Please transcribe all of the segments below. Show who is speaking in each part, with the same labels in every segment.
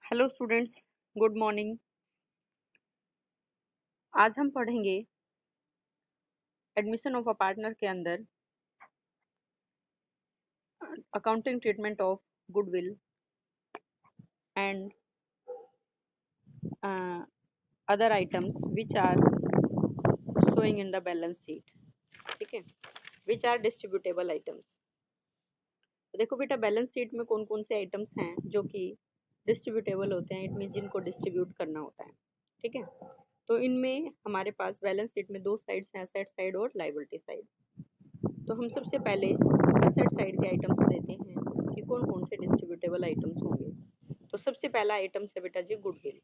Speaker 1: Hello students, good morning. आज हम पढ़ेंगे एडमिशन ऑफ अ पार्टनर के अंदर accounting treatment of goodwill and other items which are showing in the balance sheet. ठीक है, which are distributable items. तो देखो बेटा, बैलेंस शीट में कौन कौन से आइटम्स हैं जो कि डिस्ट्रीब्यूटेबल होते हैं, इट मीन जिनको डिस्ट्रीब्यूट करना होता है। ठीक है, तो इनमें हमारे पास बैलेंस शीट में दो साइड्स हैं, एसेट साइड और लायबिलिटी साइड। तो हम सबसे पहले एसेट साइड के आइटम्स लेते हैं कि कौन कौन से डिस्ट्रीब्यूटेबल आइटम्स होंगे। तो सबसे पहला आइटम है बेटा जी गुडविल।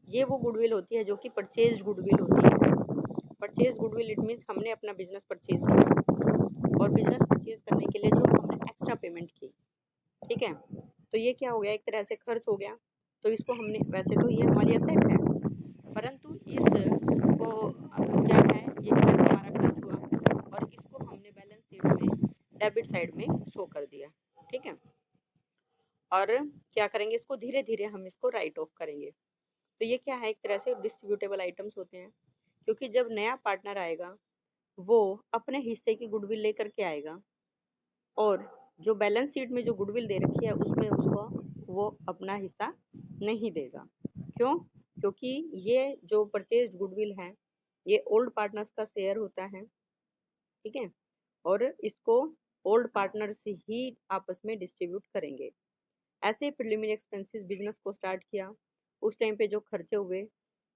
Speaker 1: ये वो गुडविल होती है जो कि परचेज गुडविल होती है। परचेज गुडविल इट मीन्स हमने अपना बिजनेस परचेज किया और बिजनेस परचेज करने के लिए जो हमने एक्स्ट्रा पेमेंट की। ठीक है, तो ये क्या हो गया, एक तरह से खर्च हो गया। तो इसको हमने, वैसे तो ये हमारी एसेट है, परंतु इसको अब क्या है, एक तरह से हमारा खर्च हुआ और इसको हमने बैलेंस शीट में डेबिट साइड में शो कर दिया। ठीक है, और क्या करेंगे, इसको धीरे धीरे हम इसको राइट ऑफ करेंगे। तो ये क्या है, एक तरह से डिस्ट्रीब्यूटेबल आइटम्स होते हैं, क्योंकि जब नया पार्टनर आएगा वो अपने हिस्से की गुडविल लेकर के आएगा और जो बैलेंस शीट में जो गुडविल दे रखी है उसमें उसको वो अपना हिस्सा नहीं देगा। क्यों? क्योंकि ये जो परचेज गुडविल है ये ओल्ड पार्टनर्स का शेयर होता है। ठीक है, और इसको ओल्ड पार्टनर्स ही आपस में डिस्ट्रीब्यूट करेंगे। ऐसे प्रिलिमिनरी एक्सपेंसेस बिजनेस को स्टार्ट किया, उस टाइम पे जो खर्चे हुए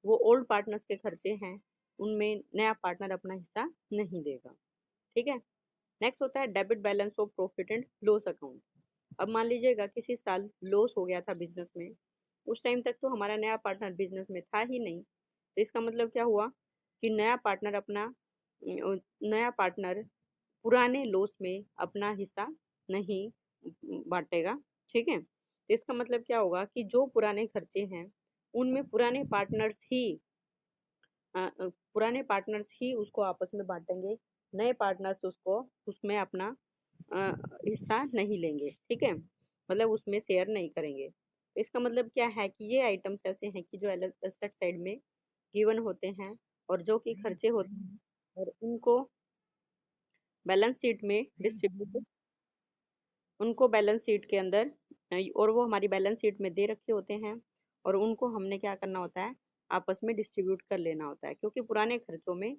Speaker 1: वो ओल्ड पार्टनर्स के खर्चे हैं, उनमें नया पार्टनर अपना हिस्सा नहीं देगा। ठीक है, नेक्स्ट होता है debit balance of profit and loss account. अब मान लीजिएगा किसी साल लॉस हो गया था बिजनेस में, उस टाइम तक तो हमारा नया पार्टनर बिजनेस में था ही नहीं। तो इसका मतलब क्या हुआ कि नया पार्टनर पुराने लॉस में अपना हिस्सा नहीं बांटेगा। ठीक है, तो इसका मतलब क्या होगा कि जो पुराने खर्चे हैं उनमें पुराने पार्टनर्स ही उसको आपस में बांटेंगे, नए पार्टनर्स उसको उसमें अपना हिस्सा नहीं लेंगे। ठीक है, मतलब उसमें शेयर नहीं करेंगे। तो इसका मतलब क्या है कि ये आइटम्स ऐसे हैं कि जो एसेट साइड में गिवन होते हैं और जो कि खर्चे होते हैं और बैलेंस शीट में डिस्ट्रीब्यूट उनको बैलेंस शीट के अंदर और वो हमारी बैलेंस शीट में दे रखे होते हैं और उनको हमने क्या करना होता है, आपस में डिस्ट्रीब्यूट कर लेना होता है। क्योंकि पुराने खर्चों में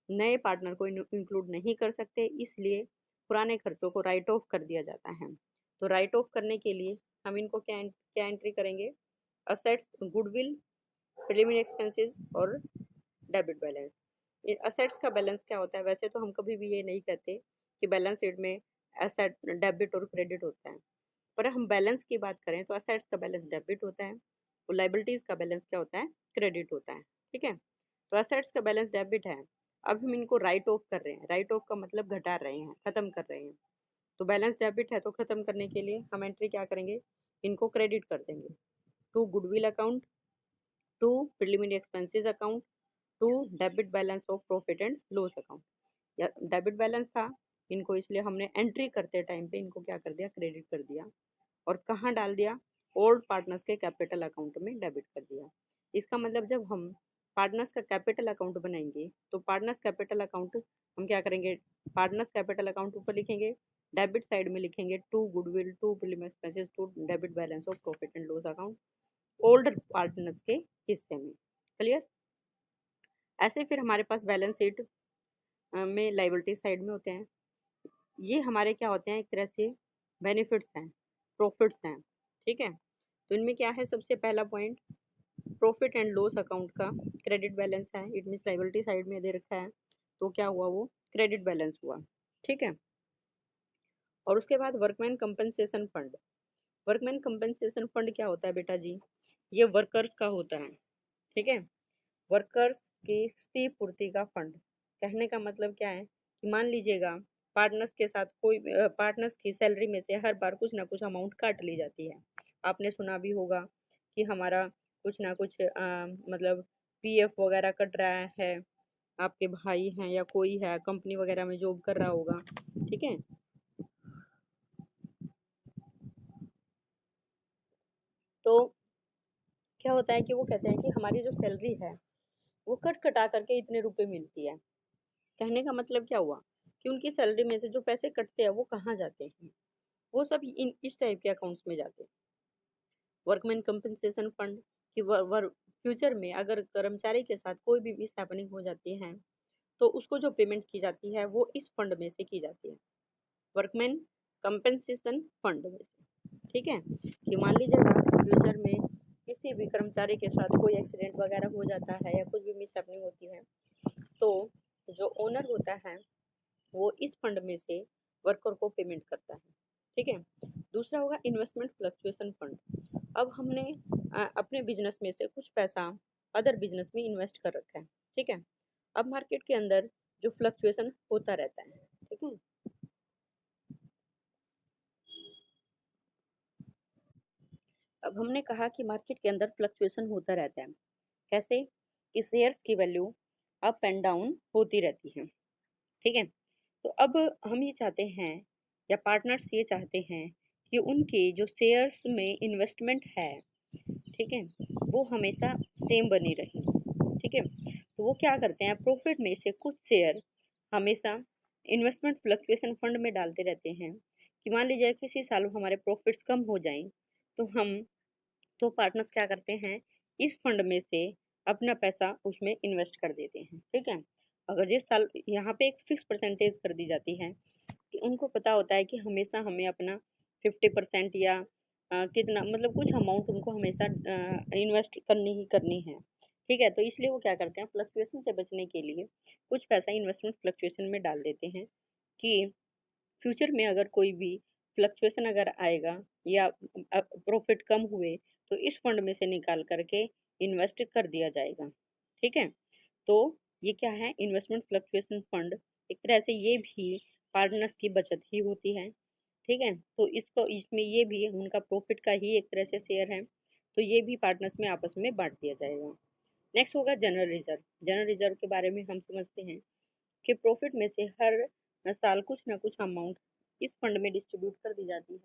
Speaker 1: नए पार्टनर को इंक्लूड नहीं कर सकते, इसलिए पुराने खर्चों को राइट ऑफ कर दिया जाता है। तो राइट ऑफ करने के लिए हम इनको क्या क्या एंट्री करेंगे, असेट्स, गुडविल, प्रिलिमिनरी एक्सपेंसेस और डेबिट बैलेंस। असेट्स का बैलेंस क्या होता है, वैसे तो हम कभी भी ये नहीं कहते कि बैलेंस शीट में एसेट डेबिट और क्रेडिट होता है, पर हम बैलेंस की बात करें तो असेट्स का बैलेंस डेबिट होता है और लाइबिलिटीज का बैलेंस क्या होता है, क्रेडिट होता है। ठीक है, तो असेट्स का बैलेंस डेबिट है, अब हम इनको राइट ऑफ कर रहे हैं। राइट ऑफ का मतलब घटा रहे हैं, खत्म कर रहे हैं। तो बैलेंस डेबिट है तो खत्म करने के लिए हम एंट्री क्या करेंगे, इनको क्रेडिट कर देंगे to goodwill account, to preliminary expenses account, to debit balance of profit and loss account. या डेबिट बैलेंस था, इनको इसलिए हमने एंट्री करते टाइम पे इनको क्या कर दिया, क्रेडिट कर दिया। और कहाँ डाल दिया, ओल्ड पार्टनर्स के कैपिटल अकाउंट में डेबिट कर दिया। इसका मतलब जब हम पार्टनर्स का कैपिटल अकाउंट बनाएंगे तो पार्टनर्स कैपिटल अकाउंट हम क्या करेंगे, पार्टनर्स कैपिटल अकाउंट ऊपर लिखेंगे, डेबिट साइड में लिखेंगे to goodwill, to premium expenses, to debit balance of profit and loss account, old partners के हिस्से में। क्लियर? ऐसे फिर हमारे पास बैलेंस शीट में लाइबिलिटी साइड में होते हैं, ये हमारे क्या होते हैं, एक तरह से बेनिफिट्स हैं, प्रॉफिट्स हैं। ठीक है, तो इनमें क्या है, सबसे पहला point profit and loss account का क्रेडिट बैलेंस है, इट मीन्स लाइबिलिटी साइड में दे रखा है तो क्या हुआ, वो क्रेडिट बैलेंस हुआ। ठीक है, और उसके बाद workman compensation fund. Workman compensation fund क्या होता है बेटा जी, ये वर्कर्स का होता है। ठीक है, वर्कर्स की क्षतिपूर्ति का फंड। कहने का मतलब क्या है कि मान लीजिएगा पार्टनर्स के साथ कोई पार्टनर्स की सैलरी में से हर बार कुछ ना कुछ अमाउंट काट ली जाती है। आपने सुना भी होगा कि हमारा कुछ ना कुछ मतलब पीएफ वगैरह कट रहा है, आपके भाई हैं या कोई है कंपनी वगैरह में जॉब कर रहा होगा। ठीक है, तो क्या होता है कि वो कहते हैं कि हमारी जो सैलरी है वो कट कटा करके इतने रुपए मिलती है। कहने का मतलब क्या हुआ कि उनकी सैलरी में से जो पैसे कटते हैं वो कहाँ जाते हैं, वो सब इन इस टाइप के अकाउंट्स में जाते हैं। वर्कमैन कंपनसेशन फंड कि फ्यूचर में अगर कर्मचारी के साथ कोई भी मिस हैपनिंग हो जाती है तो उसको जो पेमेंट की जाती है वो इस फंड में से की जाती है, वर्कमैन कंपनसेशन फंड में से। ठीक है, कि मान लीजिएगा फ्यूचर में किसी भी कर्मचारी के साथ कोई एक्सीडेंट वगैरह हो जाता है या कुछ भी मिस हैपनिंग होती है तो जो ओनर होता है वो इस फंड में से वर्कर को पेमेंट करता है। ठीक है, दूसरा होगा इन्वेस्टमेंट फ्लक्चुएशन फंड। अब हमने अपने बिजनेस में से कुछ पैसा अदर बिजनेस में इन्वेस्ट कर रखा है। ठीक है, अब मार्केट के अंदर जो फ्लक्चुएशन होता रहता है। ठीक है, अब हमने कहा कि मार्केट के अंदर फ्लक्चुएशन होता रहता है। कैसे कि शेयर्स की वैल्यू अप एंड डाउन होती रहती है। ठीक है, तो अब हम ये चाहते हैं या पार्टनर्स ये चाहते हैं कि उनके जो शेयर्स में इन्वेस्टमेंट है, ठीक है, वो हमेशा सेम बनी रहे। ठीक है, तो वो क्या करते हैं, प्रॉफिट में से कुछ शेयर हमेशा इन्वेस्टमेंट फ्लक्चुएशन फंड में डालते रहते हैं कि मान लीजिए किसी साल हमारे प्रॉफिट्स कम हो जाएं तो हम तो पार्टनर्स क्या करते हैं, इस फंड में से अपना पैसा उसमें इन्वेस्ट कर देते हैं। ठीक है, अगर जिस साल यहाँ पे एक फिक्स परसेंटेज कर दी जाती है कि उनको पता होता है कि हमेशा हमें अपना 50% या कितना मतलब कुछ अमाउंट उनको हमेशा इन्वेस्ट करनी ही करनी है। ठीक है, तो इसलिए वो क्या करते हैं, फ्लक्चुएशन से बचने के लिए कुछ पैसा इन्वेस्टमेंट फ्लक्चुएशन में डाल देते हैं कि फ्यूचर में अगर कोई भी फ्लक्चुएशन अगर आएगा या प्रॉफिट कम हुए तो इस फंड में से निकाल करके इन्वेस्ट कर दिया जाएगा। ठीक है, तो ये क्या है, इन्वेस्टमेंट फ्लक्चुएशन फंड। एक तरह से ये भी पार्टनर्स की बचत ही होती है। ठीक है, तो इसको इसमें ये भी उनका प्रॉफिट का ही एक तरह से शेयर है, तो ये भी पार्टनर्स में आपस में बांट दिया जाएगा। नेक्स्ट होगा जनरल रिजर्व। जनरल रिजर्व के बारे में हम समझते हैं कि प्रॉफिट में से हर साल कुछ ना कुछ अमाउंट इस फंड में डिस्ट्रीब्यूट कर दी जाती है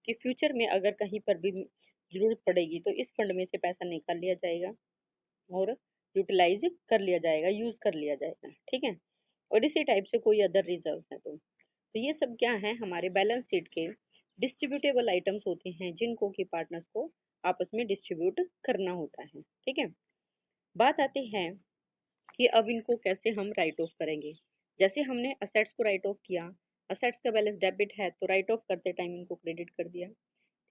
Speaker 1: कि फ्यूचर में अगर कहीं पर भी जरूरत पड़ेगी तो इस फंड में से पैसा निकाल लिया जाएगा और यूटिलाइज कर लिया जाएगा, यूज कर लिया जाएगा। ठीक है, और इसी टाइप से कोई अदर रिजर्व है तो ये सब क्या है, हमारे बैलेंस शीट के डिस्ट्रीब्यूटेबल आइटम्स होते हैं जिनको कि पार्टनर्स को आपस में डिस्ट्रीब्यूट करना होता है। ठीक है, बात आती है कि अब इनको कैसे हम राइट ऑफ करेंगे। जैसे हमने असेट्स को राइट ऑफ किया, असेट्स का बैलेंस डेबिट है तो राइट ऑफ करते टाइम इनको क्रेडिट कर दिया।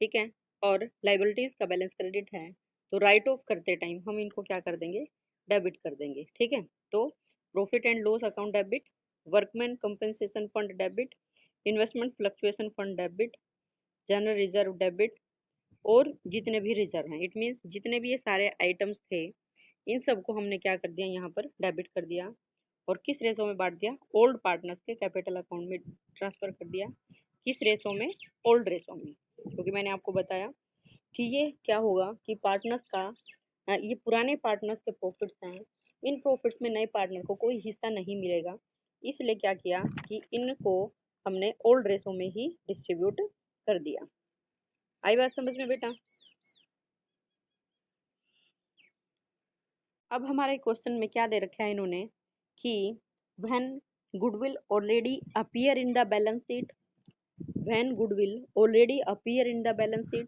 Speaker 1: ठीक है, और लाइबिलिटीज का बैलेंस क्रेडिट है तो राइट ऑफ करते टाइम हम इनको क्या कर देंगे, डेबिट कर देंगे। ठीक है, तो profit and loss account debit, workman compensation fund debit, investment fluctuation fund debit, general reserve debit, और जितने भी रिजर्व हैं, इट मीन्स जितने भी ये सारे आइटम्स थे इन सबको हमने क्या कर दिया, यहाँ पर डेबिट कर दिया और किस रेशो में बांट दिया, ओल्ड पार्टनर्स के कैपिटल अकाउंट में ट्रांसफर कर दिया। किस रेशो में, ओल्ड रेशो में, क्योंकि मैंने आपको बताया कि ये क्या होगा कि पार्टनर्स का ये पुराने पार्टनर्स के प्रॉफिट्स हैं, इन प्रॉफिट्स में नए पार्टनर को कोई हिस्सा नहीं मिलेगा, इसलिए क्या किया कि इनको हमने ओल्ड रेशो में ही डिस्ट्रीब्यूट कर दिया। आई बात समझ में बेटा? अब हमारे क्वेश्चन में क्या दे रखा है इन्होंने कि when goodwill already appear in the balance sheet, when goodwill already appear in the balance sheet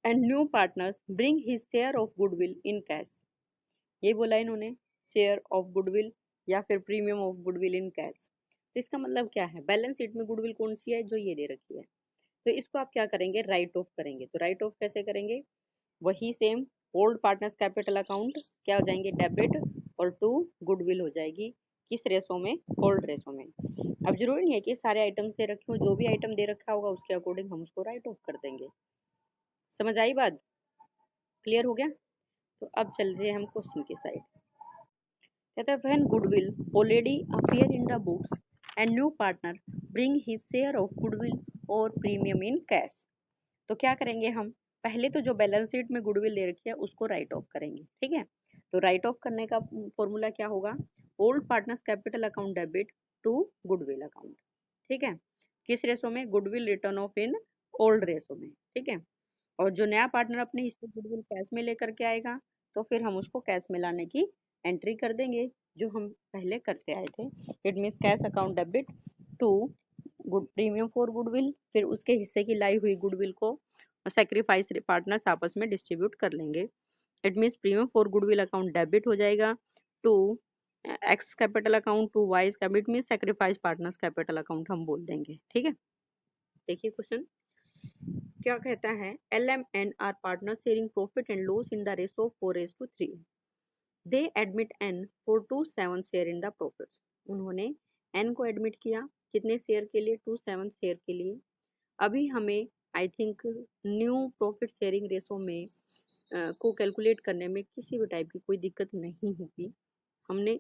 Speaker 1: and new partners bring his share of goodwill in cash, ये बोला इन्होंने, शेयर ऑफ गुडविल या फिर premium of goodwill in cash. तो इसका मतलब क्या है, बैलेंस शीट में गुडविल कौन सी है, जो ये दे रखी है, तो इसको आप क्या करेंगे, राइट ऑफ करेंगे। तो राइट ऑफ कैसे करेंगे, वही same old partners capital account क्या हो जाएंगे, डेबिट, और टू गुडविल हो जाएगी किस रेशो में, ओल्ड रेशो में। अब जरूरी नहीं है कि सारे आइटम्स दे रखे हो, जो भी आइटम दे रखा होगा उसके अकॉर्डिंग हम उसको राइट ऑफ कर देंगे। समझ आई बात, क्लियर हो गया? तो अब चल रहे हैं हम क्वेश्चन की साइड। कहता है when goodwill already appear in the books and new partner bring his share of goodwill और प्रीमियम इन कैश, तो क्या करेंगे हम, पहले तो जो बैलेंस शीट में गुडविल ले रखी है उसको राइट ऑफ करेंगे। ठीक है, तो राइट ऑफ करने का फॉर्मूला क्या होगा, old partners capital account debit to goodwill account. ठीक है, किस रेशो में, goodwill written off in old ratio में। ठीक है, और जो नया पार्टनर अपने हिस्से गुडविल कैश में लेकर के आएगा, तो फिर हम उसको कैश में लाने की एंट्री कर देंगे जो हम पहले करते आए थे। It means cash account debit to good premium for goodwill, फिर उसके हिस्से की लाई हुई गुडविल को सेक्रीफाइस पार्टनर्स आपस में डिस्ट्रीब्यूट कर लेंगे। It means premium for goodwill account debit हो जाएगा to X capital account to Y capital, means sacrifice partners capital account हम बोल देंगे। ठीक है, देखिए क्वेश्चन क्या कहता है, L M N R partner sharing profit and loss in the ratio 4:3। They admit N for 27 share in the profits. उन्होंने एन को एडमिट किया कितने शेयर के लिए, 27 शेयर के लिए। अभी हमें I think new profit sharing ratio में को कैलकुलेट करने में किसी भी टाइप की कोई दिक्कत नहीं होगी। हमने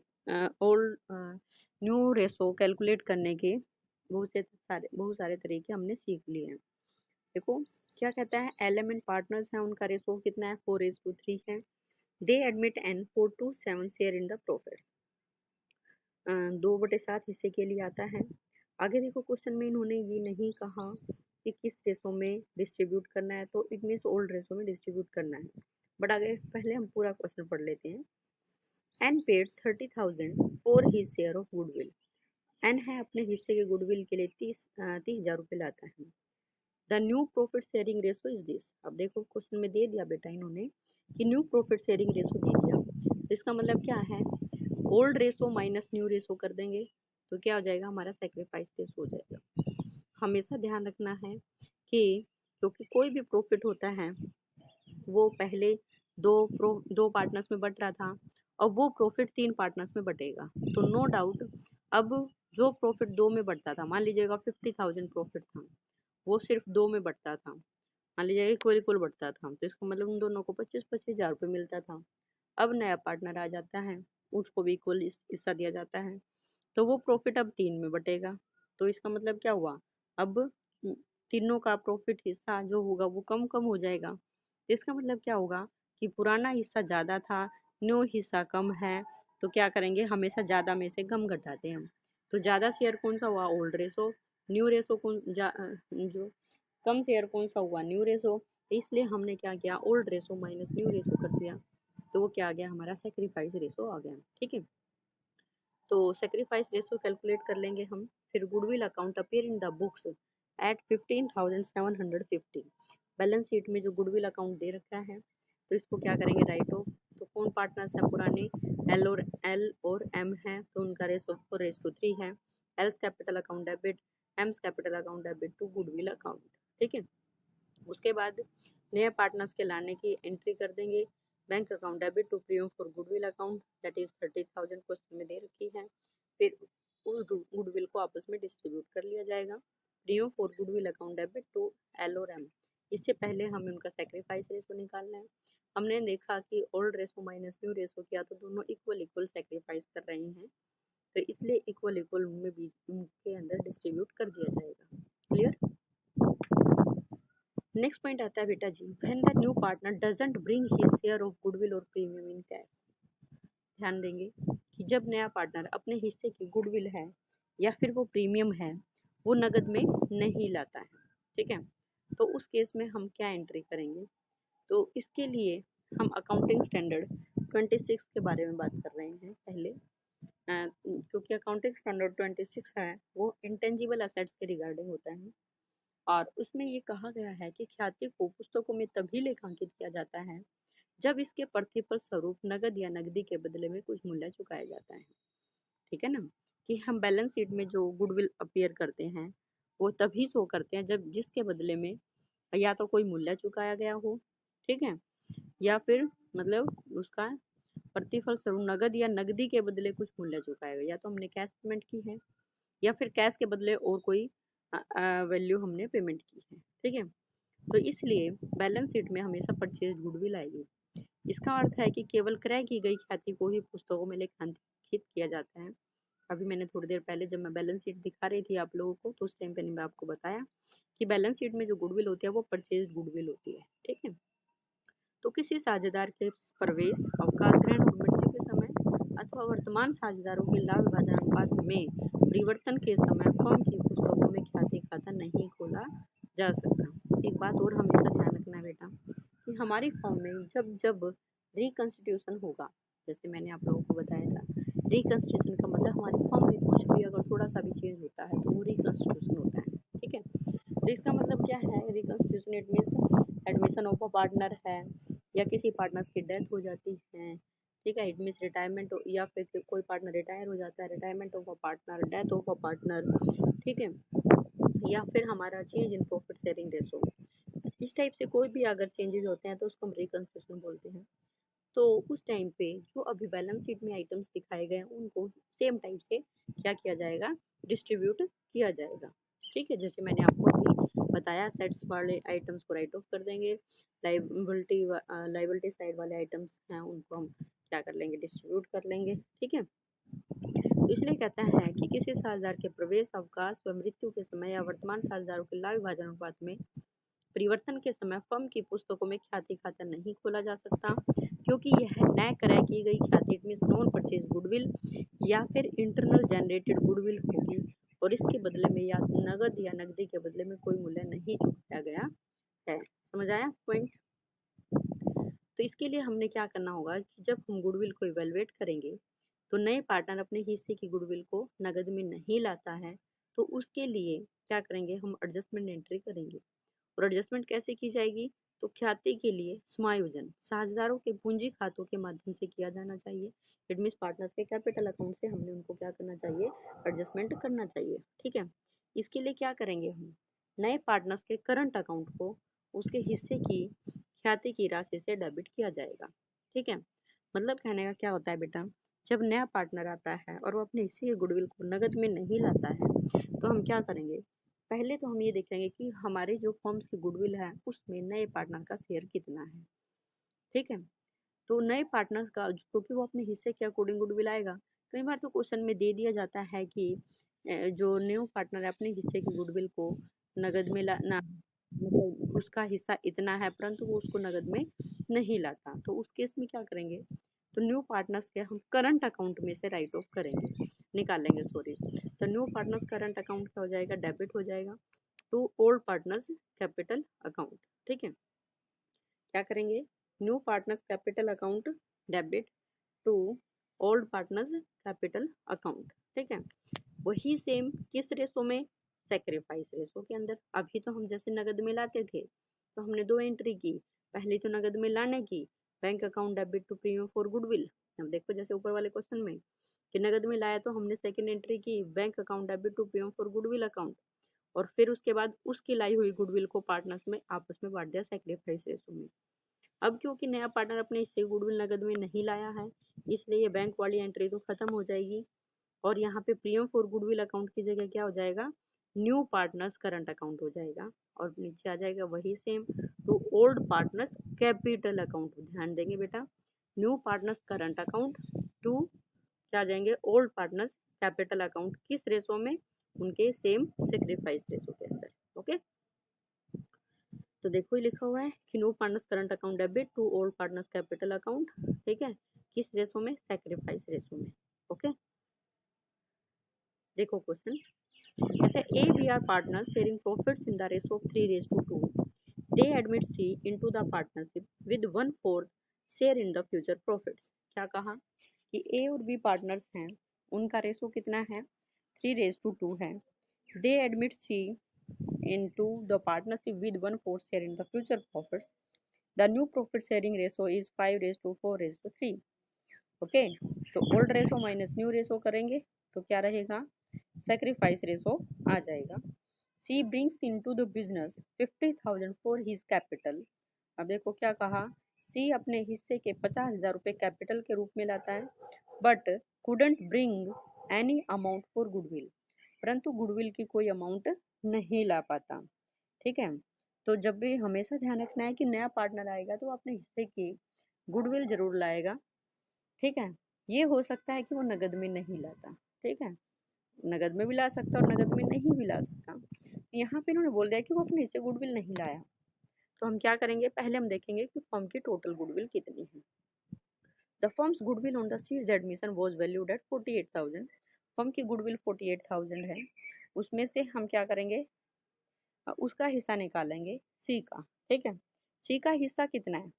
Speaker 1: ओल्ड न्यू रेशो कैलकुलेट करने के बहुत सारे तरीके हमने सीख लिए हैं। देखो क्या कहता है, एलिमेंट पार्टनर्स हैं, उनका रेशो कितना है, 4:3 है। They admit N 4 to 7 share in the profit, 2/7 हिस्से के लिए आता है। आगे देखो क्वेश्चन में इन्होंने ये नहीं कहा कि किस रेशो में डिस्ट्रीब्यूट करना है, तो इट मीन्स ओल्ड रेशो में डिस्ट्रीब्यूट करना है। बट आगे पहले हम पूरा क्वेश्चन पढ़ लेते हैं। N paid 30,000 for his share of goodwill. N है अपने हिस्से के गुडविल के लिए 30,000 रुपये लाता है। The new profit sharing ratio is this. अब देखो क्वेश्चन में दे दिया बेटा इन्होंने कि न्यू प्रॉफिट शेयरिंग रेशो दे दिया, तो इसका मतलब क्या है, old ratio minus new ratio कर देंगे तो क्या हो जाएगा, हमारा सेक्रीफाइस रेशो हो जाएगा। हमेशा ध्यान रखना है कि क्योंकि कोई भी प्रॉफिट होता है वो पहले दो पार्टनर्स में बट रहा था और वो प्रॉफिट 3 पार्टनर्स में बटेगा, तो नो डाउट अब जो प्रॉफिट 2 में बढ़ता था, मान लीजिएगा 50,000 प्रॉफिट था, वो सिर्फ 2 में बढ़ता था, मान लीजिए इक्वल इक्वल बढ़ता था, तो इसका मतलब उन दोनों को 25-25 हजार रुपये मिलता था। अब नया पार्टनर आ जाता है, उसको भी इक्वल हिस्सा दिया जाता है, तो वो प्रॉफिट अब 3 में बटेगा। तो इसका मतलब क्या हुआ, अब तीनों का प्रॉफिट हिस्सा जो होगा वो कम कम हो जाएगा। तो इसका मतलब क्या होगा कि पुराना हिस्सा ज़्यादा था, न्यू हिस्सा कम है, तो क्या करेंगे, हमेशा ज़्यादा में से कम घटाते हैं हम। तो ज़्यादा शेयर कौन सा हुआ, ओल्ड रेशो। न्यू रेशो जो कम शेयर कौन सा हुआ, न्यू रेशो। इसलिए हमने क्या किया, old ratio minus new ratio कर दिया, तो वो क्या आ गया, हमारा सेक्रीफाइस रेशो आ गया। ठीक है, तो सेक्रीफाइस रेशो कैलकुलेट कर लेंगे हम। फिर goodwill account appear in the books eight 15,750। Balance sheet में जो गुडविल अकाउंट दे रखा है, तो इसको क्या करेंगे, राइट ऑफ। तो कौन पार्टनर्स है पुराने, एल और एम है, तो उनका रेशो 4:3 है। L's capital account debit, M's capital account debit to goodwill account. ठीक है, उसके बाद नए पार्टनर्स के लाने की एंट्री कर देंगे। Bank account debit to premium for goodwill account that is 30,000 question में दे रखी है। फिर उस गुडविल को आपस में डिस्ट्रीब्यूट कर लिया जाएगा। Premium for goodwill account debit to L और एम। इससे पहले हमें उनका सेक्रीफाइस रेशो निकालना है। हमने देखा कि old ratio minus new ratio किया तो दोनों इक्वल इक्वल सेक्रीफाइस कर रहे हैं, तो इसलिए इक्वल इक्वल उनमें बीच उनके अंदर डिस्ट्रीब्यूट कर दिया जाएगा। क्लियर। नेक्स्ट पॉइंट आता है बेटा जी, when the new partner doesn't bring his share of goodwill और प्रीमियम इन कैश। ध्यान देंगे कि जब नया पार्टनर अपने हिस्से की गुडविल है या फिर वो प्रीमियम है वो नगद में नहीं लाता है, ठीक है, तो उस केस में हम क्या एंट्री करेंगे। तो इसके लिए हम अकाउंटिंग स्टैंडर्ड 26 के बारे में बात कर रहे हैं पहले, क्योंकि अकाउंटिंग स्टैंडर्ड 26 है वो इंटेंजिबल असेट्स के रिगार्डिंग होता है, और उसमें ये कहा गया है कि ख्याति को पुस्तकों में तभी लेखांकित किया जाता है जब इसके प्रतिफल स्वरूप नगद या नकदी के बदले में कुछ मूल्य चुकाया जाता है। ठीक है ना, कि हम बैलेंस शीट में जो गुडविल अपीयर करते हैं वो तभी शो करते हैं जब जिसके बदले में या तो कोई मूल्य चुकाया गया हो, ठीक है, या फिर मतलब उसका प्रतिफल स्वरूप नगद या नकदी के बदले कुछ मूल्य चुकाया गया, या तो हमने कैश पेमेंट की है या फिर कैश के बदले और कोई वैल्यू हमने पेमेंट की है। ठीक है, तो इसलिए बैलेंस शीट में हमेशा परचेज गुडविल आएगी। इसका अर्थ है कि केवल क्रय की गई ख्याति को ही पुस्तकों में लेखांकित किया जाता है। अभी मैंने थोड़ी देर पहले जब मैं बैलेंस शीट दिखा रही थी आप लोगों को, तो उस टाइम पे मैं आपको बताया कि बैलेंस शीट में जो गुडविल होती है वो परचेज गुडविल होती है। ठीक है, तो किसी साझेदार के प्रवेश, अवकाश ग्रहण और मृत्यु के समय अथवा वर्तमान साझेदारों के लाभ विभाजन अनुपात में परिवर्तन के समय फर्म की पुस्तकों में ख्याति खाता नहीं खोला जा सकता। एक बात और हमेशा ध्यान रखना बेटा हमारी फॉर्म में जब जब रिकंस्टिट्यूशन होगा, जैसे मैंने आप लोगों को बताया था, रिकंस्टिट्यूशन का मतलब हमारी फॉर्म में कुछ भी अगर थोड़ा सा भी चेंज होता है तो वो रिकंस्टिट्यूशन होता है। ठीक है, तो इसका मतलब क्या है, reconstitution it means admission of a partner है, या किसी पार्टनर्स की डेथ हो जाती है। ठीक है, इट मीन्स रिटायरमेंट, या फिर कोई पार्टनर रिटायर हो जाता है, retirement of a partner, death of a partner. ठीक है, या फिर हमारा change in profit sharing ratio, इस टाइप से कोई भी अगर चेंजेस होते हैं तो उसको हम रिकंस्ट्रक्शन बोलते हैं। तो उस टाइम पे जो अभी बैलेंस शीट में आइटम्स दिखाए गए हैं उनको सेम टाइप से क्या किया जाएगा, डिस्ट्रीब्यूट किया जाएगा। ठीक है, जैसे मैंने आपको अभी बताया, सेट्स वाले आइटम्स को राइट ऑफ कर देंगे, लाइबिलिटी साइड वाले आइटम्स हैं उनको हम क्या कर लेंगे, डिस्ट्रीब्यूट कर लेंगे। ठीक है, तो इसलिए कहता है कि किसी साझेदार के प्रवेश, अवकाश व मृत्यु के समय या वर्तमान साझेदारों के लाभ विभाजन अनुपात में परिवर्तन के समय फर्म की पुस्तकों में ख्याति खाता नहीं खोला जा सकता, क्योंकि यह नए क्रय की गई ख्याति it means non purchase goodwill या फिर इंटरनल जनरेटेड गुडविल होगी, और इसके बदले में या नगद या नकदी के बदले में कोई मूल्य नहीं चुकाया गया है। समझ आया पॉइंट? तो इसके लिए हमने क्या करना होगा कि जब हम गुडविल को इवेलुएट करेंगे तो नए पार्टनर अपने हिस्से की गुडविल को नगद में नहीं लाता है, तो उसके लिए क्या करेंगे, हम एडजस्टमेंट एंट्री करेंगे। और एडजस्टमेंट कैसे की जाएगी, तो ख्याति के लिए समायोजन साझेदारों के पूंजी खातों के माध्यम से किया जाना चाहिए। इट मीन्स पार्टनर्स के कैपिटल अकाउंट से हमने उनको क्या करना चाहिए, एडजस्टमेंट करना चाहिए। ठीक है, इसके लिए क्या करेंगे, हम नए पार्टनर्स के करंट अकाउंट को उसके हिस्से की ख्याति की राशि से डेबिट किया जाएगा। ठीक है, मतलब कहने का क्या होता है बेटा, जब नया पार्टनर आता है और वो अपने हिस्से के गुडविल को नगद में नहीं लाता है तो हम क्या करेंगे, पहले तो हम ये देखेंगे कि हमारे जो फर्म्स की गुडविल है उसमें नए पार्टनर का शेयर कितना है। ठीक है, तो नए पार्टनर का क्योंकि वो अपने हिस्से के अकॉर्डिंग गुडविल आएगा, कई बार तो क्वेश्चन में दे दिया जाता है कि जो न्यू पार्टनर है अपने हिस्से की गुडविल को नगद में लाना, मतलब उसका हिस्सा इतना है परंतु वो उसको नगद में नहीं लाता, तो उस केस में क्या करेंगे, तो न्यू पार्टनर्स के हम करंट अकाउंट में से राइट ऑफ करेंगे, निकालेंगे सॉरी। तो न्यू पार्टनर्स करंट अकाउंट क्या हो जाएगा, डेबिट हो जाएगा to old partners capital account. ठीक है, क्या करेंगे, new partners capital account debit to old partners capital account. ठीक है, वही सेम किस रेशो में, सेक्रीफाइस रेशो के अंदर। अभी तो हम जैसे नगद में लाते थे तो हमने दो एंट्री की, पहली तो नगद में लाने की, bank account debit to premium for goodwill. अब देखो जैसे ऊपर वाले क्वेश्चन में कि नगद में लाया तो हमने सेकंड एंट्री की, bank account debit to premium for goodwill account, और फिर उसके बाद उसकी लाई हुई गुडविल को पार्टनर्स में आपस में बांट दिया सेक्रीफाइस रेशो में। अब क्योंकि नया पार्टनर अपने हिस्से गुडविल नगद में नहीं लाया है, इसलिए ये बैंक वाली एंट्री तो खत्म हो जाएगी, और यहाँ पे प्रीमियम फॉर गुडविल अकाउंट की जगह क्या हो जाएगा, न्यू पार्टनर्स करंट अकाउंट हो जाएगा, और नीचे आ जाएगा वही same to old partners capital account. ध्यान देंगे बेटा, new partners current account to क्या आ जाएंगे, ओल्ड पार्टनर्स कैपिटल अकाउंट, किस रेशो में, उनके सेम सेक्रीफाइस रेशो के अंदर। ओके, तो देखो ये लिखा हुआ है कि new partners current account debit to old partners capital account. ठीक है, किस रेशो में, सेक्रीफाइस रेशो में। ओके, देखो क्वेश्चन कहते हैं A B R partner sharing profits in the ratio of 3:2। They admit C into the partnership with 1/4 share in the future profits. क्या कहा कि ए और बी पार्टनर्स हैं, उनका रेशो कितना है, 3:2 है। They admit C into the partnership with 1/4 share in the future profits. The new profit sharing ratio is 5:4:3. Okay, तो old ratio minus new ratio करेंगे तो क्या रहेगा, सेक्रीफाइस रेशो आ जाएगा। C brings into the business 50,000 for his capital. अब देखो क्या कहा, सी अपने हिस्से के 50,000 रुपये कैपिटल के रूप में लाता है, but couldn't bring any amount for goodwill, परंतु गुडविल की कोई अमाउंट नहीं ला पाता। ठीक है, तो जब भी हमेशा ध्यान रखना है कि नया पार्टनर आएगा तो अपने हिस्से की गुडविल जरूर लाएगा। ठीक है, ये हो सकता है कि वो नगद में नहीं लाता। ठीक है, नगद में भी ला सकता और नगद में नहीं भी ला सकता। यहाँ पे इन्होंने बोल दिया कि वो अपने हिस्से गुडविल नहीं लाया, तो हम क्या करेंगे, पहले हम देखेंगे कि फर्म की टोटल गुडविल कितनी है। The firm's goodwill on the C's admission was valued at 48,000। Firm की गुडविल 48,000 है, उसमें से हम क्या करेंगे, उसका हिस्सा निकालेंगे सी का। ठीक है, सी का हिस्सा कितना है?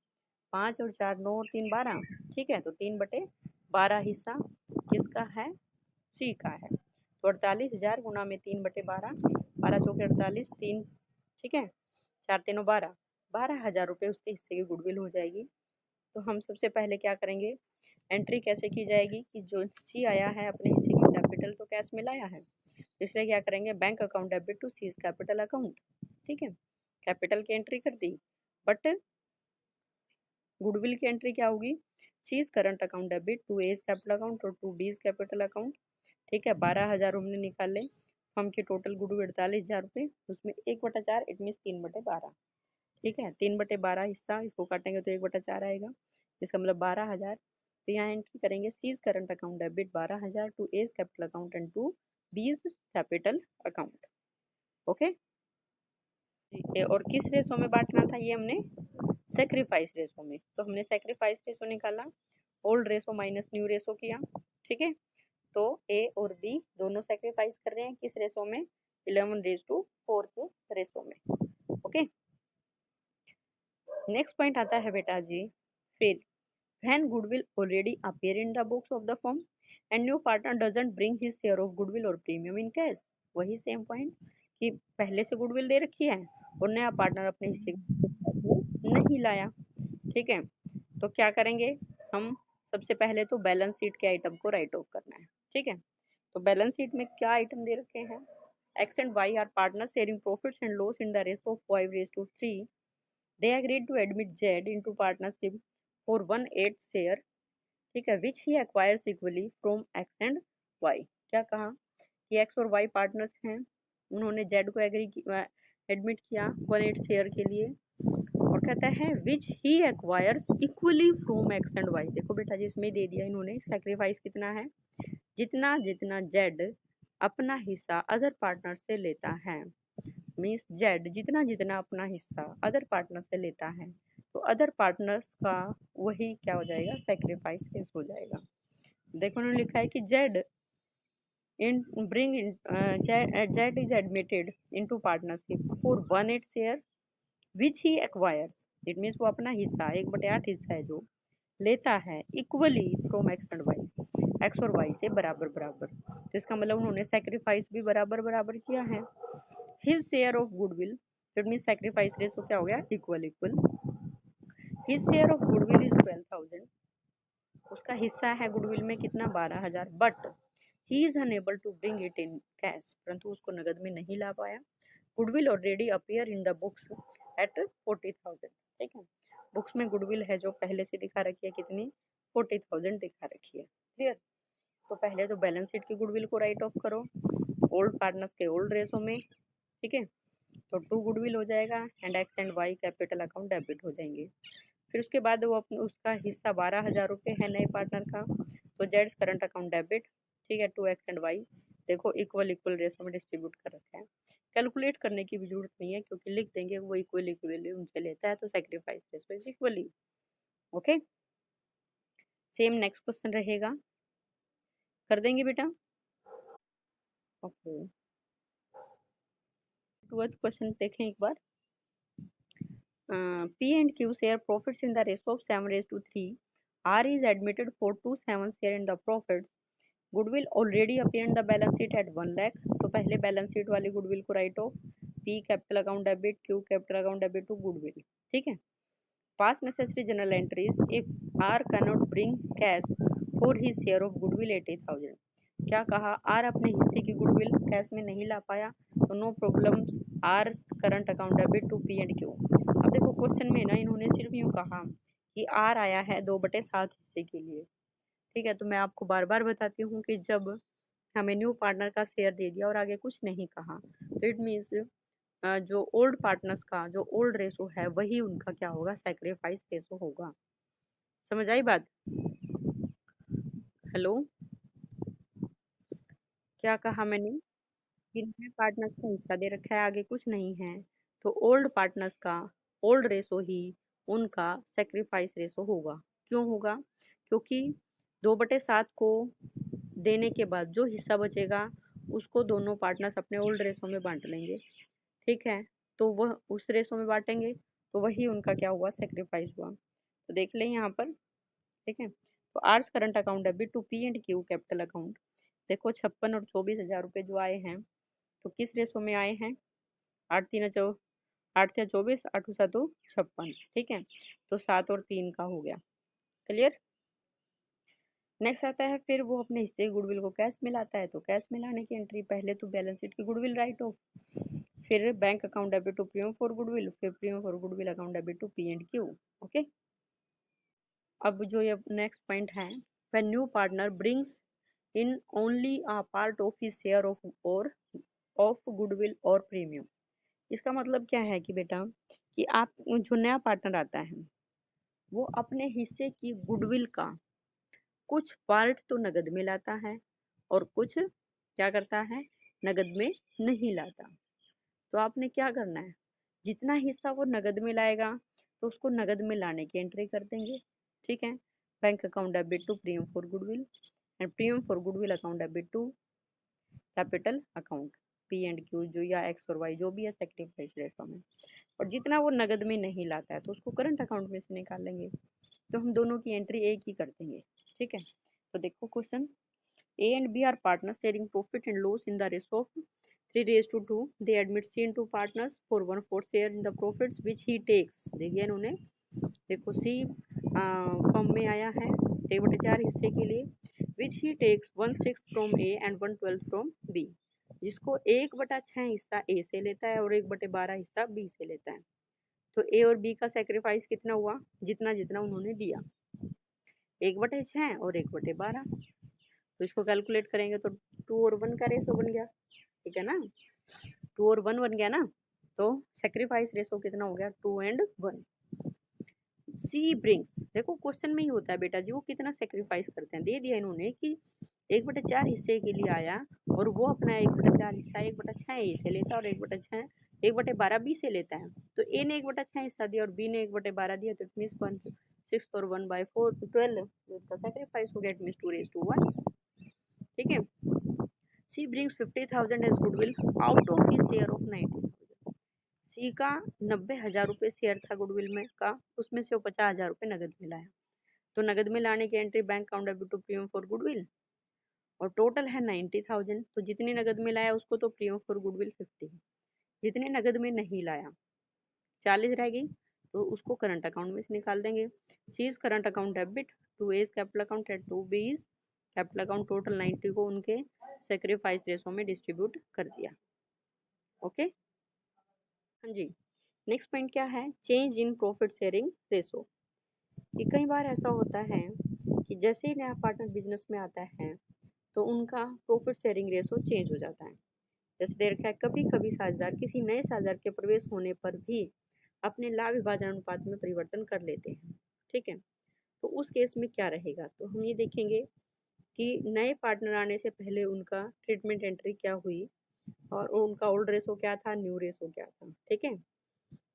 Speaker 1: 5 और 4 9 और 3 12। ठीक है, तो 3/12 हिस्सा किसका है? सी का है। तो 48,000 गुना में 3/12, 12 चौके 48, 3, ठीक है, 4 3 12, 12,000 रुपये उसके हिस्से की गुडविल हो जाएगी। तो हम सबसे पहले क्या करेंगे, एंट्री कैसे की जाएगी कि जो सी आया है अपने हिस्से की कैपिटल तो कैश में लाया है, इसलिए क्या करेंगे, bank account debit to C's capital account. ठीक है, कैपिटल की एंट्री कर दी, बट गुडविल की एंट्री क्या होगी, C's current account debit to A's capital account और टू बीज कैपिटल अकाउंट। ठीक है, 12,000 हमने निकाले, फर्म की टोटल गुडविल 48,000 रुपये, उसमें 1/4 इट मीन 3/12। ठीक है, 3/12 हिस्सा, इसको काटेंगे तो 1/4 आएगा, इसका मतलब 12,000। तो यहाँ एंट्री करेंगे, C's current account debit 12,000 to A's capital account and to B's capital account. Okay, ठीक है, और किस रेशो में बांटना था ये हमने, सेक्रीफाइस रेशो में। तो हमने सेक्रीफाइस रेशो निकाला, old ratio minus new ratio किया। ठीक है, तो ए और बी दोनों सेक्रीफाइस कर रहे हैं किस रेशो में, 11:4 के रेशो में। ओके, नेक्स्ट पॉइंट आता है बेटा जी, फिर when goodwill already appear in the books of the firm and new partner doesn't bring his share of goodwill or premium in cash। वही सेम पॉइंट कि पहले से गुडविल दे रखी है और नया पार्टनर अपने हिस्से नहीं लाया। ठीक है, तो क्या करेंगे हम, सबसे पहले तो बैलेंस शीट के आइटम को राइट ऑफ करना है। ठीक है, तो बैलेंस शीट में क्या आइटम दे रखे हैं, X and Y are partner sharing profits and loss in the ratio of 5:3। they agreed to admit Z into partnership for 1/8 share। ठीक है, which he acquires equally from X and Y. क्या कहा कि x और Y partners हैं, उन्होंने Z को admit किया 1/8 शेयर के लिए, और कहता है which he acquires equally from X and Y. देखो बेटा जी, इसमें दे दिया इन्होंने, सेक्रीफाइस कितना है, जितना जितना जेड अपना हिस्सा अदर पार्टनर से लेता है, मीन्स जेड जितना जितना अपना हिस्सा अदर पार्टनर से लेता है, तो अदर पार्टनर्स का वही क्या हो जाएगा, सेक्रीफाइस केस हो जाएगा। देखो उन्होंने लिखा है कि Z in bring in Z is admitted into partnership for 1/8 share which he acquires। It means वो अपना हिस्सा 1/8 हिस्सा है जो लेता है equally from X and Y, X और वाई से बराबर बराबर। तो इसका मतलब उन्होंने सेक्रीफाइस भी बराबर बराबर किया है। His share of goodwill, it means sacrifice ratio क्या हो गया, equal equal. His share of goodwill is 12,000, उसका हिस्सा है गुडविल में कितना, 12,000, but he is unable to bring it in cash, परंतु उसको नगद में नहीं ला पाया। Goodwill already appear in the books at 40,000। ठीक है, बुक्स में गुडविल है जो पहले से दिखा रखी है कितनी, 40,000 दिखा रखी है। क्लियर, तो पहले तो बैलेंस शीट की गुडविल को राइट ऑफ करो ओल्ड पार्टनर्स के ओल्ड रेशो में। ठीक है, तो 2 गुडविल हो जाएगा and X and Y capital account debit हो जाएंगे। फिर उसके बाद वो अपने उसका हिस्सा 12,000 रुपये है नए पार्टनर का, तो जेड्स करंट अकाउंट डेबिट। ठीक है, 2 एक्स एंड वाई देखो इक्वल इक्वल रेशो में डिस्ट्रीब्यूट कर रखा है, कैलकुलेट करने की भी जरूरत नहीं है क्योंकि लिख देंगे वो इक्वल इक्वली उनसे लेता है, तो sacrifice ratio is equally. Okay, same next question रहेगा, कर देंगे बेटा। ओके, ट्वेल्थ क्वेश्चन देखें एक बार। P and Q share profits in the ratio of 7:3। R is admitted for 2/7 share in the profits। Goodwill already appear in the balance sheet at 1 lakh. तो पहले balance sheet वाली goodwill को write off, P capital account debit, Q capital account debit to goodwill. ठीक है, pass necessary journal entries if R cannot bring cash for his share of goodwill 80,000। क्या कहा, are अपने हिस्से की गुडविल कैश में नहीं ला पाया, तो no problems, R current account debit to P and Q. अब देखो क्वेश्चन में ना इन्होंने सिर्फ यूँ कहा कि आर आया है 2/7 हिस्से के लिए। ठीक है, तो मैं आपको बार बार बताती हूँ कि जब हमें न्यू पार्टनर का शेयर दे दिया और आगे कुछ नहीं कहा, तो इट मीन्स जो ओल्ड पार्टनर्स का जो ओल्ड रेशो है वही उनका क्या होगा, सेक्रीफाइस रेशो होगा। समझ आई बात? हेलो, क्या कहा मैंने, कि नए पार्टनर्स का हिस्सा दे रखा है आगे कुछ नहीं है, तो ओल्ड पार्टनर्स का ओल्ड रेशो ही उनका सेक्रीफाइस रेशो होगा। क्यों होगा, क्योंकि 2/7 को देने के बाद जो हिस्सा बचेगा उसको दोनों पार्टनर्स अपने ओल्ड रेशो में बांट लेंगे। ठीक है, तो वह उस रेशो में बांटेंगे तो वही उनका क्या हुआ, सेक्रीफाइस हुआ। तो देख लें यहाँ पर, ठीक है। तो R's current account debit to P and Q capital account. देखो 56 और 24,000 रुपये जो आए हैं, तो किस रेशो में आए हैं, 8 3 24, 8 7 56, ठीक है। तो 7 और 3 का हो गया, क्लियर। नेक्स्ट आता है, फिर वो अपने हिस्से की गुडविल को कैश में लाता है। तो कैश में लाने की एंट्री पहले तो बैलेंस शीट की गुडविल राइट ऑफ, फिर bank account debit to premium for goodwill, फिर premium for goodwill account debit to P and Q. Okay. अब जो ये नेक्स्ट पॉइंट है, when new partner brings in only a part of his share of goodwill और premium. इसका मतलब क्या है कि बेटा, कि आप जो नया पार्टनर आता है वो अपने हिस्से की गुडविल का कुछ पार्ट तो नगद में लाता है और कुछ क्या करता है, नगद में नहीं लाता। तो आपने क्या करना है, जितना हिस्सा वो नगद में लाएगा तो उसको नगद में लाने की एंट्री कर देंगे, ठीक है। Bank account debit to premium for goodwill and premium for goodwill account debit to capital account P and Q, जो या एक्स और वाई जो भी है सेक्रीफाइस रेशो में। और जितना वो नगद में नहीं लाता है तो उसको करंट अकाउंट में से निकाल लेंगे। तो हम दोनों की एंट्री एक ही कर देंगे, ठीक है। तो देखो question, A and B are partners sharing profit and loss in the ratio of 3:2. They admit C into partners for 1/4 share in the profits which he takes। देखिए इन्होंने, देखो C फर्म में आया है 1/4 हिस्से के लिए, which he takes 1/6 from A and 1/12 from B, जिसको 1/6 हिस्सा A से लेता है और 1/12 हिस्सा B से लेता है। तो A और B का सेक्रीफाइस कितना हुआ, जितना जितना उन्होंने दिया, 1/6 और 1/12। तो इसको कैलकुलेट करेंगे तो 2 और 1 का रेशो बन गया, ठीक है ना, 2 और 1 बन गया ना। तो सेक्रीफाइस रेशो कितना हो गया, 2 and 1। सी ब्रिंग्स, देखो क्वेश्चन में ही होता है बेटा जी, वो कितना सेक्रीफाइस करते हैं, दे दिया इन्होंने कि 1/4 हिस्से के लिए आया और वो अपना 1/4 हिस्सा 1/6 ए से लेता है और 1/6 1/12 बी से लेता है। तो ए ने 1/6 हिस्सा दिया और बी ने 1/12 दिया, तो इट मीन्स 1/6 और 1/4 12, तो इसका सेक्रीफाइस हो गया, इट मीन्स 2:1, ठीक है। C brings 50,000 as goodwill out of his share of 90,000। C का 90,000 रुपये शेयर था गुडविल में का, उसमें से वो 50,000 रुपये नगद में लाया। तो नगद में लाने की entry bank account debit to premium for goodwill, और टोटल है 90,000। तो जितनी नगद में लाया उसको तो प्रीमियम फॉर गुडविल 50, जितने नगद में नहीं लाया 40 रह गई, तो उसको करंट अकाउंट में से निकाल देंगे। C is current account debit to A capital account and to B is capital account. Total 90 को उनके सेक्रीफाइस रेशो में डिस्ट्रीब्यूट कर दिया। ओके, हाँ जी। नेक्स्ट पॉइंट क्या है, change in profit sharing ratio. कि कई बार ऐसा होता है कि जैसे ही नया पार्टनर बिजनेस में आता है तो उनका प्रॉफिट शेयरिंग रेशो चेंज हो जाता है। जैसे दे रखा है, कभी कभी साझेदार किसी नए साझेदार के प्रवेश होने पर भी अपने लाभ विभाजन अनुपात में परिवर्तन कर लेते हैं, ठीक है। तो उस केस में क्या रहेगा, तो हम ये देखेंगे कि नए पार्टनर आने से पहले उनका ट्रीटमेंट एंट्री क्या हुई और उनका ओल्ड रेशो क्या था, न्यू रेशो क्या था, ठीक है।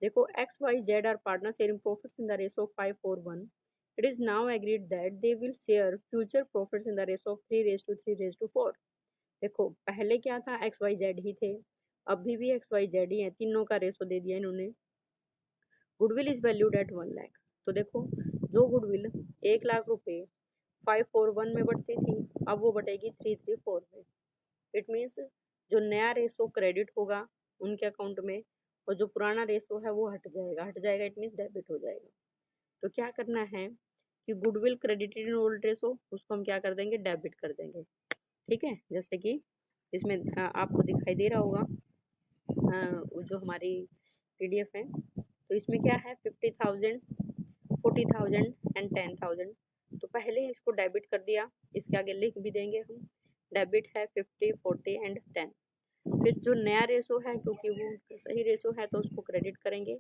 Speaker 1: देखो X Y Z are partner sharing profits in the ratio of 5:1। It is now agreed that they will share future profits in the ratio of 3:3:4। देखो पहले क्या था, एक्स वाई जेड ही थे, अभी भी एक्स वाई जेड ही है, तीनों का रेशो दे दिया इन्होंने। Goodwill is valued at 1 lakh. तो देखो जो गुडविल 1 लाख रुपए 5:1 में बढ़ती थी, अब वो बढ़ेगी 3:3:4 में। इट मीन्स जो नया रेशो क्रेडिट होगा उनके अकाउंट में और जो पुराना रेशो है वो हट जाएगा, इट मीन्स डेबिट हो जाएगा। तो क्या करना है कि goodwill credited in old ratio, उसको हम क्या कर देंगे, डेबिट कर देंगे, ठीक है। जैसे कि इसमें आपको दिखाई दे रहा होगा जो हमारी पीडीएफ है, तो इसमें क्या है 50,000, 40,000 एंड 10,000। तो पहले इसको डेबिट कर दिया, इसके आगे लिख भी देंगे हम, डेबिट है 50, 40 एंड 10। फिर जो नया रेशो है, क्योंकि वो सही रेशो है तो उसको क्रेडिट करेंगे।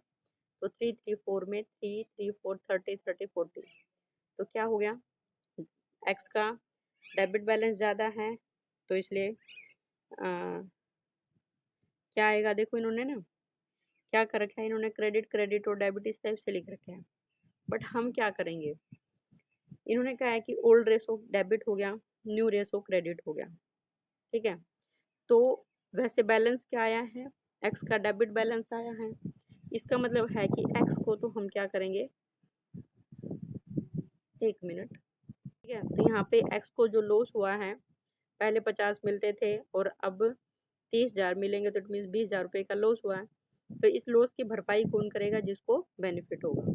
Speaker 1: तो 3:3:4 में 3:3:4 30 30 40। तो क्या हो गया, एक्स का डेबिट बैलेंस ज़्यादा है तो इसलिए क्या आएगा, देखो इन्होंने ना क्या कर रखा है, इन्होंने क्रेडिट क्रेडिट और डेबिट इस टाइप से लिख रखे हैं। बट हम क्या करेंगे, इन्होंने कहा है कि ओल्ड रेशो डेबिट हो गया, न्यू रेशो क्रेडिट हो गया, ठीक है। तो वैसे बैलेंस क्या आया है, एक्स का डेबिट बैलेंस आया है, इसका मतलब है कि एक्स को तो हम क्या करेंगे, 1 मिनट, ठीक है। तो यहाँ पे एक्स को जो लॉस हुआ है, पहले 50 मिलते थे और अब 30,000 मिलेंगे, तो इट मीन्स 20,000 रुपये का लॉस हुआ है। तो इस लॉस की भरपाई कौन करेगा, जिसको बेनिफिट होगा।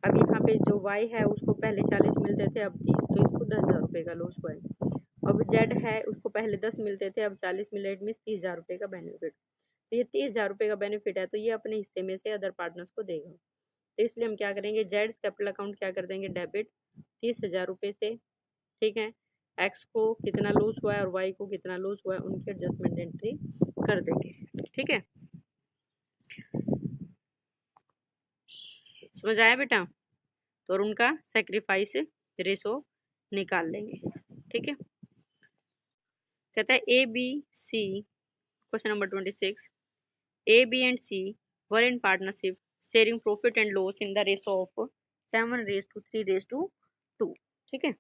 Speaker 1: अब यहाँ पे जो वाई है उसको पहले 40 मिलते थे, अब 30, तो इसको 10,000 रुपये का लॉस हुआ है। अब जेड है, उसको पहले 10 मिलते थे, अब 40 मिले, इट मीन्स 30,000 रुपये का बेनिफिट। तो ये 30,000 रुपये का बेनिफिट है, तो ये अपने हिस्से में से अदर पार्टनर्स को देगा। तो इसलिए हम क्या करेंगे, जेड कैपिटल अकाउंट क्या कर देंगे, डेबिट 30,000 रुपये से, ठीक है। एक्स को कितना लॉस हुआ है और वाई को कितना लॉस हुआ है, उनकी एडजस्टमेंट एंट्री कर देंगे, ठीक है। समझ आया बेटा। तो और उनका सेक्रीफाइस रेशो निकाल लेंगे, ठीक है। कहता है A B C, question number 26, A B and C were in partnership sharing profit and loss in the ratio of 7:3:2, ठीक है।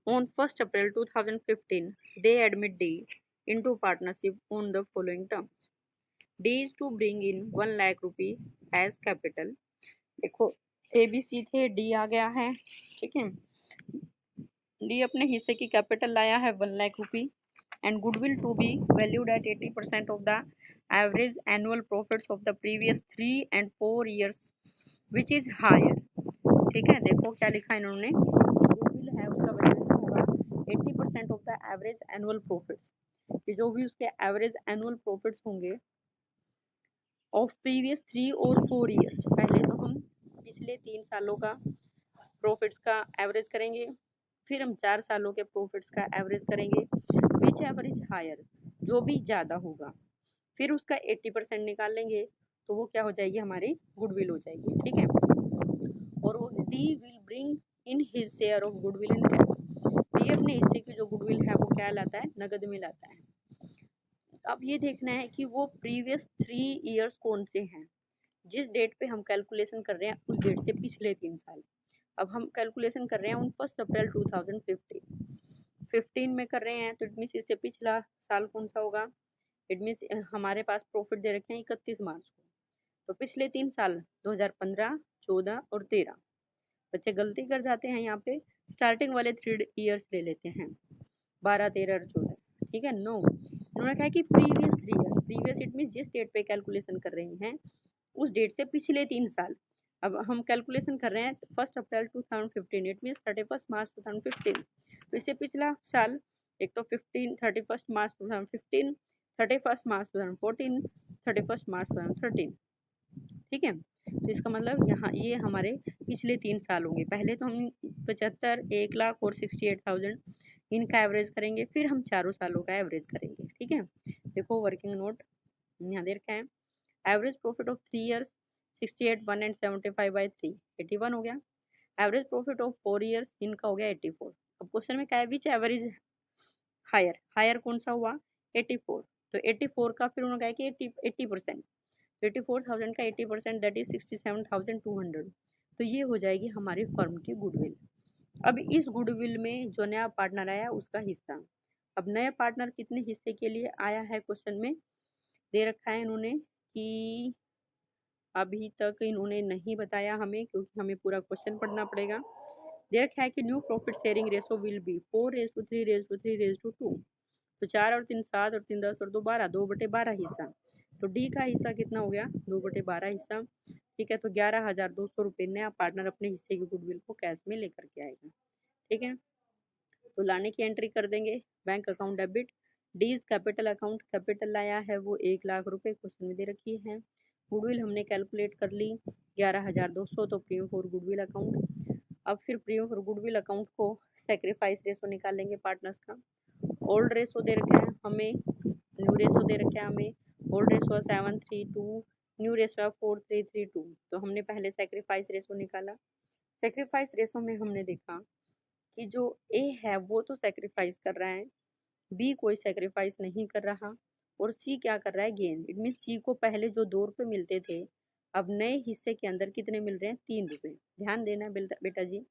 Speaker 1: On 1st April 2015, they admit D into partnership on the following terms. D is to bring in 1 lakh rupee as capital. देखो ए B सी थे, D आ गया है, ठीक है। D अपने हिस्से की कैपिटल लाया है 1 lakh rupee, and goodwill to be valued at 80% of the average annual profits of the previous 3 and 4 years which is higher, ठीक है। देखो क्या लिखा इन्होंने, गुडविल है उसका वैल्यूएशन होगा 80% of the average annual profits, कि जो भी उसके एवरेज एनुअल प्रॉफिट्स होंगे ऑफ प्रीवियस 3 और 4 ईयर्स, पहले तो हम पिछले 3 सालों का प्रॉफिट्स का एवरेज करेंगे, फिर हम 4 सालों के प्रॉफिट्स का एवरेज करेंगे, विच एवरेज हायर, जो भी ज़्यादा होगा, फिर उसका 80% निकाल लेंगे, तो वो क्या हो जाएगी, हमारी गुडविल हो जाएगी, ठीक है। और वो D will bring in his share of goodwill in cash, D अपने हिस्से की जो गुडविल है वो क्या लाता है, नगद में लाता है। अब ये देखना है कि वो प्रीवियस 3 ईयर्स कौन से हैं, जिस डेट पे हम कैलकुलेशन कर रहे हैं उस डेट से पिछले 3 साल। अब हम कैलकुलेशन कर रहे हैं 1 अप्रैल 2015 में कर रहे हैं, तो इट मीन्स इससे पिछला साल कौन सा होगा, इट मीन्स हमारे पास प्रॉफिट दे रखे हैं 31 मार्च को, तो पिछले 3 साल 2015, 14 और 13। बच्चे गलती कर जाते हैं, यहाँ पे स्टार्टिंग वाले 3 ईयर्स ले लेते हैं, 12, 13 और 14, ठीक है। नो, उन्होंने कहा कि previous 3 years, previous it means जिस डेट पे कैलकुलेशन कर रहे हैं उस डेट से पिछले 3 साल। अब हम कैलकुलेशन कर रहे हैं 1 अप्रैल 2015, इट मीन्स 31 मार्च 2015, तो इससे पिछला साल, एक तो 31 मार्च 2015, 31 मार्च 2014, 31 मार्च 2013, ठीक है। तो इसका मतलब यहाँ ये हमारे पिछले 3 साल होंगे। पहले तो हम 75, 1 लाख और 68,000 इनका एवरेज करेंगे, फिर हम चारों सालों का एवरेज करेंगे, ठीक है। देखो वर्किंग नोट यहाँ दे रखा है, average profit of 3 years 68, 1 and 75/3, 81 हो गया। एवरेज प्रॉफिट ऑफ 4 ईयर्स, इनका हो गया 84। अब क्वेश्चन में क्या है, विच एवरेज हायर, हायर कौन सा हुआ, 84, तो 84 का फिर उन्होंने कहा कि 80%, 84,000 का 80% दैट इज 67,200, तो ये हो जाएगी हमारी फर्म की गुडविल। अब इस गुडविल में जो नया पार्टनर आया उसका हिस्सा, अब नया पार्टनर कितने हिस्से के लिए आया है, क्वेश्चन में दे रखा है इन्होंने कि अभी तक इन्होंने नहीं बताया हमें, क्योंकि हमें पूरा क्वेश्चन पढ़ना पड़ेगा। दे रखा है कि new profit sharing ratio will be 4:3:3:2, तो 4 और 3 7 और 3 10 और 2 12, 2/12 हिस्सा, तो डी का हिस्सा कितना हो गया, 2/12 हिस्सा, ठीक है। तो 11,200 रुपये नया पार्टनर अपने हिस्से की गुडविल को कैश में लेकर के आएगा, ठीक है। तो लाने की एंट्री कर देंगे, बैंक अकाउंट डेबिट, डीज कैपिटल अकाउंट, कैपिटल लाया है वो 1 लाख रुपए, क्वेश्चन में दे रखी है। गुडविल हमने कैलकुलेट कर ली 11,200, तो प्रीमियम फॉर गुडविल अकाउंट। अब फिर प्रीमियम फॉर गुडविल अकाउंट को सेक्रीफाइस रेशो निकाल लेंगे पार्टनर्स का। ओल्ड रेशो दे रखा है हमें, न्यू रेशो दे रखा है हमें, ओल्ड रेशो 7:3:2, न्यू रेशो 4:3:2, तो हमने पहले सेक्रीफाइस रेशो निकाला। सेक्रीफाइस रेशो में हमने देखा कि जो ए है वो तो सेक्रीफाइस कर रहा है, बी कोई सेक्रीफाइस नहीं कर रहा, और सी क्या कर रहा है, गेन। इट मीन सी को पहले जो 2 रुपये मिलते थे, अब नए हिस्से के अंदर कितने मिल रहे हैं, 3 रुपये। ध्यान देना बेटा जी,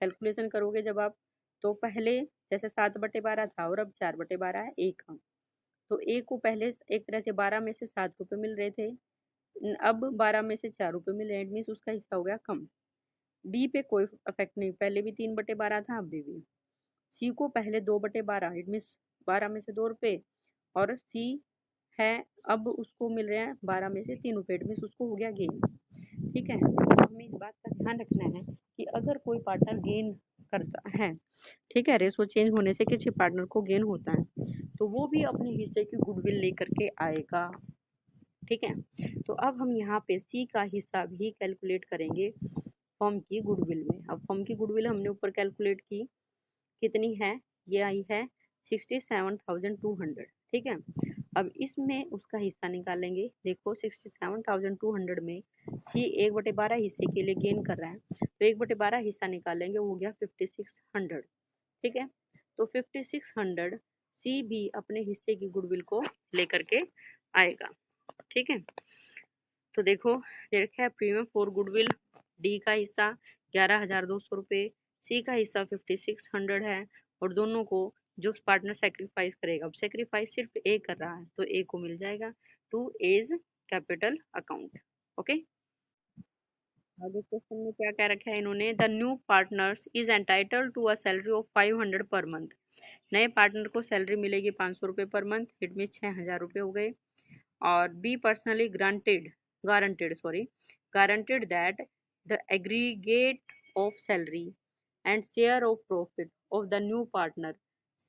Speaker 1: कैलकुलेशन करोगे जब आप, तो पहले जैसे 7/12 था और अब 4/12 है, ए का, तो ए को पहले एक तरह से 12 में से 7 रुपये मिल रहे थे, अब 12 में से 4 रुपये मिले, इट मीन्स उसका हिस्सा हो गया कम। बी पे कोई इफेक्ट नहीं, पहले भी 3/12 था, अभी भी। सी को पहले 2/12, इट मीन्स 12 में से 2 रुपये, और सी है अब उसको मिल रहे हैं 12 में से 3 रुपये, इट मीन्स उसको हो गया गेन। ठीक है, तो हमें इस बात का ध्यान रखना है कि अगर कोई पार्टनर गेन करता है, ठीक है, रेशो चेंज होने से किसी पार्टनर को गेन होता है, तो वो भी अपने हिस्से की गुडविल लेकर के आएगा। ठीक है, तो अब हम यहाँ पे सी का हिस्सा भी कैलकुलेट करेंगे फर्म की गुडविल में। अब फर्म की गुडविल हमने ऊपर कैलकुलेट की, कितनी है, ये आई है 67,200। ठीक है, अब इसमें उसका हिस्सा निकालेंगे। देखो 67,200 में सी 1/12 हिस्से के लिए गेन कर रहा है, तो 1/12 हिस्सा निकालेंगे, वो हो गया 5600। ठीक है, तो 5600 सी भी अपने हिस्से की गुडविल को लेकर के आएगा। ठीक है, तो देखो ये रखा है प्रीमियम फॉर गुडविल, डी का हिस्सा 11,200 रुपये, सी का हिस्सा 5600 है, और दोनों को जो पार्टनर सेक्रीफाइस करेगा, अब सेक्रीफाइस सिर्फ ए कर रहा है तो ए को मिल जाएगा to A's capital account. Okay, आगे क्वेश्चन में क्या क्या रखा है इन्होंने, the new partners is entitled to a salary of 500 per month. नए पार्टनर को सैलरी मिलेगी 500 रुपये पर मंथ, इट मीन 6,000 रुपये हो गए। और be personally guaranteed that the aggregate of salary and share of profit of the new partner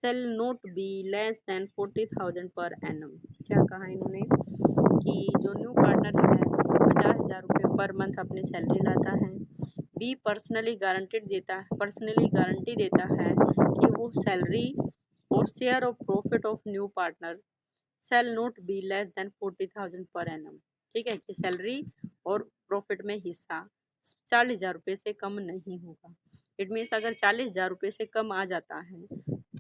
Speaker 1: shall not be less than 40,000 per annum। क्या कहा इन्होंने कि जो न्यू पार्टनर है 50,000 रुपये पर मंथ अपनी सैलरी लाता है। बी पर्सनली गारंटी देता है कि वो सैलरी और share of profit of new partner shall not be less than 40,000 per annum. ठीक है, कि सैलरी और प्रॉफिट में हिस्सा 40,000 रुपये से कम नहीं होगा। इट मीन्स अगर 40,000 रुपये से कम आ जाता है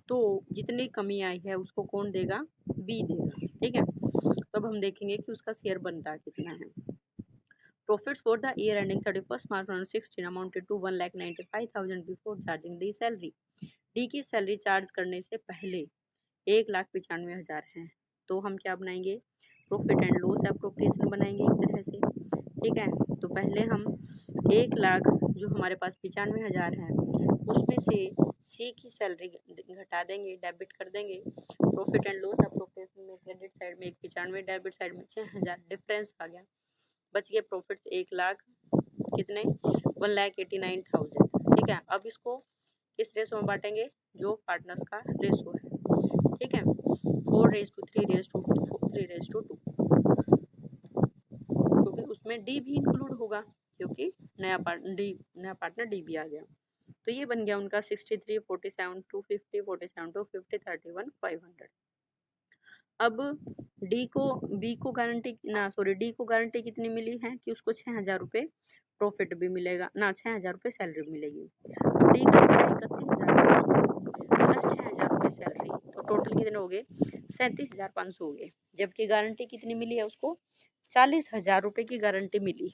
Speaker 1: तो जितनी कमी आई है उसको कौन देगा, बी देगा। ठीक है, तो अब हम देखेंगे कि उसका शेयर बनता कितना है। Profits for the year ending 31st March 2016 amounted to 1,95,000 before charging D salary। D की सैलरी चार्ज करने से पहले 1,95,000 है, तो हम क्या बनाएंगे, प्रॉफिट एंड लॉस एप्रोप्रिएशन बनाएंगे एक तरह से। ठीक है, तो पहले हम 1,00,000 जो हमारे पास 95,000 है उसमें से सी की सैलरी घटा देंगे, डेबिट कर देंगे। प्रॉफिट एंड लॉस एप्रोप्रिएशन में क्रेडिट साइड में 95, डेबिट साइड में 6,000, डिफरेंस आ गया, बच गए प्रॉफिट्स 1,00,000, कितने, 1,89,000। ठीक है, अब इसको किस रेशो में बांटेंगे, जो पार्टनर्स का रेशो है। ठीक है, 4:3:2, क्योंकि उसमें डी भी इंक्लूड होगा, क्योंकि नया पार्टनर डी भी आ गया। तो ये बन गया उनका 63, 47, 250, 47, 250, 31, 500। अब डी को गारंटी कितनी मिली है कि उसको 6,000 रुपये प्रॉफिट भी मिलेगा ना, 6,000 रुपये सैलरी मिलेगी। अब डी का हिस्सा 31,000 प्लस 6,000 रुपये सैलरी, तो टोटल कितने हो गए, 37,500 हो गए। जबकि गारंटी कितनी मिली है उसको, 40,000 रुपये की गारंटी मिली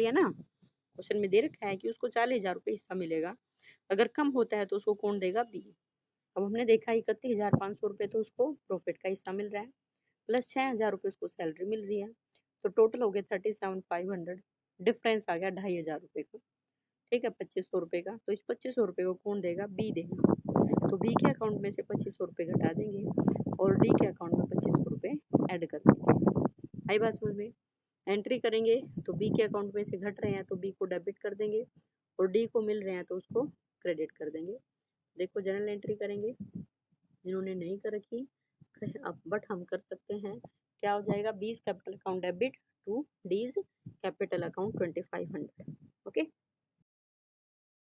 Speaker 1: है ना, क्वेश्चन में दे रखा है कि उसको 40,000 रुपये हिस्सा मिलेगा, अगर कम होता है तो उसको कौन देगा, बी। अब हमने देखा 31,500 रुपये तो उसको प्रॉफिट का हिस्सा मिल रहा है, प्लस 6,000 रुपये उसको सैलरी मिल रही है, तो टोटल हो गए 37,500, डिफरेंस आ गया 2,500 रुपये का। ठीक है, 2,500 रुपये का, तो इस 2,500 रुपये को कौन देगा, बी देगा। तो बी के अकाउंट में से 2,500 रुपये घटा देंगे और डी के अकाउंट में 2,500 रुपये ऐड कर देंगे। आई बात समझ में, एंट्री करेंगे तो बी के अकाउंट में से घट रहे हैं तो बी को डेबिट कर देंगे, और डी को मिल रहे हैं तो उसको क्रेडिट कर देंगे। देखो जनरल एंट्री करेंगे, जिन्होंने नहीं कर रखी अब बट हम कर सकते हैं, क्या हो जाएगा, B's capital account debit to D's capital account 2,500। Okay.